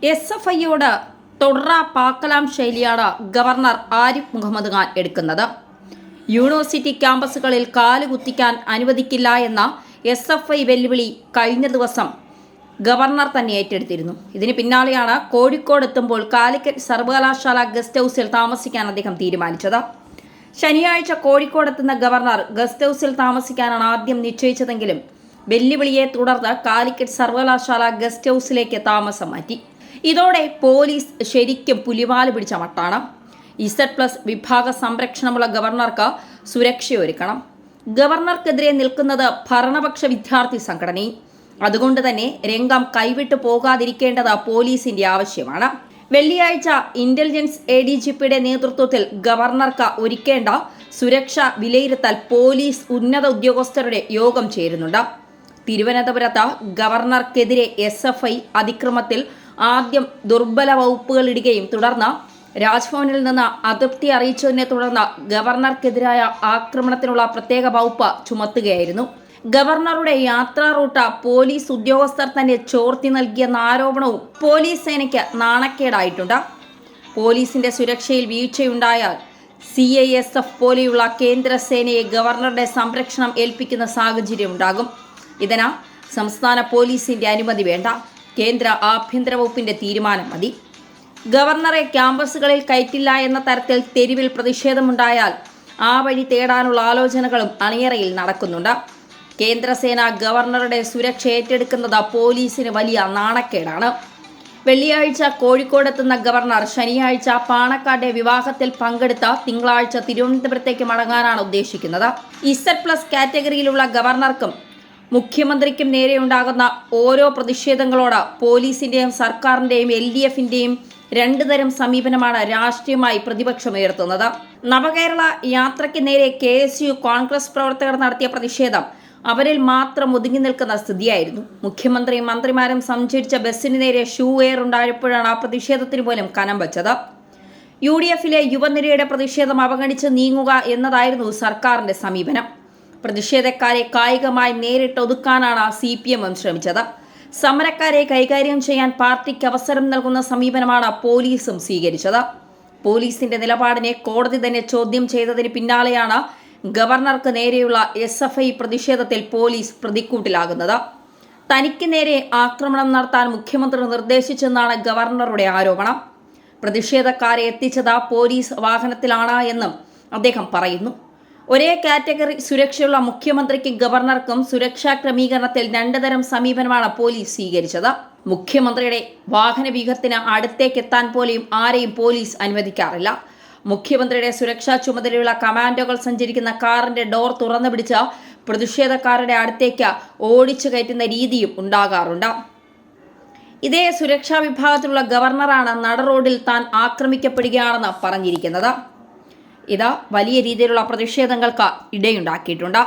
SFIയോട് തുടര പാക്കലാം ശൈലിയാണ് ഗവർണർ ആരിഫ് മുഹമ്മദ് ഖാൻ എടുക്കുന്നത്. യൂണിവേഴ്സിറ്റി ക്യാമ്പസുകളിൽ കാലുകുത്തിക്കാൻ അനുവദിക്കില്ല എന്ന SFI വെല്ലുവിളി കഴിഞ്ഞ ദിവസം ഗവർണർ തന്നെ ഏറ്റെടുത്തിരുന്നു. ഇതിന് പിന്നാലെയാണ് കോഴിക്കോട് എത്തുമ്പോൾ കാലിക്കറ്റ് സർവകലാശാല ഗസ്റ്റ് ഹൗസിൽ താമസിക്കാൻ അദ്ദേഹം തീരുമാനിച്ചത്. ശനിയാഴ്ച കോഴിക്കോടെത്തുന്ന ഗവർണർ ഗസ്റ്റ് ഹൗസിൽ താമസിക്കാനാണ് ആദ്യം നിശ്ചയിച്ചതെങ്കിലും വെല്ലുവിളിയെ തുടർന്ന് കാലിക്കറ്റ് സർവകലാശാല ഗസ്റ്റ് ഹൗസിലേക്ക് താമസം മാറ്റി. ഇതോടെ പോലീസ് ശരിക്കും പുലിവാല് പിടിച്ച മട്ടാണ്. Z+ വിഭാഗ സംരക്ഷണമുള്ള ഗവർണർക്ക് സുരക്ഷയൊരുക്കണം. ഗവർണർക്കെതിരെ നിൽക്കുന്നത് ഭരണപക്ഷ വിദ്യാർത്ഥി സംഘടനയും. അതുകൊണ്ട് തന്നെ രംഗം കൈവിട്ടു പോകാതിരിക്കേണ്ടത് പോലീസിന്റെ ആവശ്യമാണ്. വെള്ളിയാഴ്ച ഇന്റലിജൻസ് ADGPയുടെ നേതൃത്വത്തിൽ ഗവർണർക്ക് ഒരുക്കേണ്ട സുരക്ഷ വിലയിരുത്താൻ പോലീസ് ഉന്നത ഉദ്യോഗസ്ഥരുടെ യോഗം ചേരുന്നുണ്ട്. തിരുവനന്തപുരത്ത് ഗവർണർക്കെതിരെ SFI അതിക്രമത്തിൽ ആദ്യം ദുർബല വകുപ്പുകൾ ഇടുകയും തുടർന്ന് രാജ്ഭവനിൽ നിന്ന് അതൃപ്തി അറിയിച്ചതിനെ തുടർന്ന് ഗവർണർക്കെതിരായ ആക്രമണത്തിനുള്ള പ്രത്യേക വകുപ്പ് ചുമത്തുകയായിരുന്നു. ഗവർണറുടെ യാത്രാ റൂട്ട് പോലീസ് ഉദ്യോഗസ്ഥർ തന്നെ ചോർത്തി നൽകിയെന്ന ആരോപണവും പോലീസ് സേനയ്ക്ക് നാണക്കേടായിട്ടുണ്ട്. പോലീസിന്റെ സുരക്ഷയിൽ വീഴ്ചയുണ്ടായാൽ CISF പോലെയുള്ള കേന്ദ്ര സേനയെ ഗവർണറുടെ സംരക്ഷണം ഏൽപ്പിക്കുന്ന സാഹചര്യം ഉണ്ടാകും. ഇതിന് സംസ്ഥാന പോലീസിന്റെ അനുമതി വേണ്ട, കേന്ദ്ര ആഭ്യന്തര വകുപ്പിന്റെ തീരുമാനം മതി. ഗവർണറെ ക്യാമ്പസുകളിൽ കയറ്റില്ല എന്ന തരത്തിൽ തെരുവിൽ പ്രതിഷേധമുണ്ടായാൽ ആ വഴി തേടാനുള്ള ആലോചനകളും അണിയറയിൽ നടക്കുന്നുണ്ട്. കേന്ദ്രസേന ഗവർണറുടെ സുരക്ഷ ഏറ്റെടുക്കുന്നത് പോലീസിന് വലിയ നാണക്കേടാണ്. വെള്ളിയാഴ്ച കോഴിക്കോടെത്തുന്ന ഗവർണർ ശനിയാഴ്ച പാണക്കാട്ടെ വിവാഹത്തിൽ പങ്കെടുത്ത് തിങ്കളാഴ്ച തിരുവനന്തപുരത്തേക്ക് മടങ്ങാനാണ് ഉദ്ദേശിക്കുന്നത്. Z+ കാറ്റഗറിയിലുള്ള ഗവർണർക്കും മുഖ്യമന്ത്രിക്കും നേരെയുണ്ടാകുന്ന ഓരോ പ്രതിഷേധങ്ങളോട് പോലീസിന്റെയും സർക്കാരിന്റെയും LDFന്റെയും രണ്ടു തരം സമീപനമാണ് രാഷ്ട്രീയമായി പ്രതിപക്ഷമുയർത്തുന്നത്. നവകേരള യാത്രയ്ക്ക് നേരെ KSU കോൺഗ്രസ് പ്രവർത്തകർ നടത്തിയ പ്രതിഷേധം അവരിൽ മാത്രം ഒതുങ്ങി നിൽക്കുന്ന സ്ഥിതിയായിരുന്നു. മുഖ്യമന്ത്രിയും മന്ത്രിമാരും സഞ്ചരിച്ച ബസ്സിന് നേരെ ഷൂ എയർ ഉണ്ടായപ്പോഴാണ് ആ പ്രതിഷേധത്തിന് പോലും കനം വച്ചത്. UDFലെ യുവനിരയുടെ പ്രതിഷേധം അവഗണിച്ച് നീങ്ങുക എന്നതായിരുന്നു സർക്കാരിന്റെ സമീപനം. പ്രതിഷേധക്കാരെ കായികമായി നേരിട്ട് ഒതുക്കാനാണ് CPM ശ്രമിച്ചത്. സമരക്കാരെ കൈകാര്യം ചെയ്യാൻ പാർട്ടിക്ക് അവസരം നൽകുന്ന സമീപനമാണ് പോലീസും സ്വീകരിച്ചത്. പോലീസിന്റെ നിലപാടിനെ കോടതി തന്നെ ചോദ്യം ചെയ്തതിന് പിന്നാലെയാണ് ഗവർണർക്ക് നേരെയുള്ള SFI പ്രതിഷേധത്തിൽ പോലീസ് പ്രതിക്കൂട്ടിലാകുന്നത്. തനിക്ക് നേരെ ആക്രമണം നടത്താൻ മുഖ്യമന്ത്രി നിർദ്ദേശിച്ചെന്നാണ് ഗവർണറുടെ ആരോപണം. പ്രതിഷേധക്കാരെ എത്തിച്ചത് പോലീസ് വാഹനത്തിലാണ് എന്നും അദ്ദേഹം പറയുന്നു. ഒരേ കാറ്റഗറി സുരക്ഷയുള്ള മുഖ്യമന്ത്രിക്കും ഗവർണർക്കും സുരക്ഷാ ക്രമീകരണത്തിൽ രണ്ടു തരം സമീപനമാണ് പോലീസ് സ്വീകരിച്ചത്. മുഖ്യമന്ത്രിയുടെ വാഹന വ്യൂഹത്തിന് അടുത്തേക്കെത്താൻ പോലും ആരെയും പോലീസ് അനുവദിക്കാറില്ല. മുഖ്യമന്ത്രിയുടെ സുരക്ഷാ ചുമതലയുള്ള കമാൻഡോകൾ സഞ്ചരിക്കുന്ന കാറിന്റെ ഡോർ തുറന്നു പിടിച്ച് പ്രതിഷേധക്കാരുടെ അടുത്തേക്ക് ഓടിച്ചു കയറ്റുന്ന രീതിയും ഉണ്ടാകാറുണ്ട്. ഇതേ സുരക്ഷാ വിഭാഗത്തിലുള്ള ഗവർണറാണ് നട റോഡിൽ താൻ ആക്രമിക്കപ്പെടുകയാണെന്ന് പറഞ്ഞിരിക്കുന്നത്. ഇത് വലിയ രീതിയിലുള്ള പ്രതിഷേധങ്ങൾക്ക് ഇടയുണ്ടാക്കിയിട്ടുണ്ട്.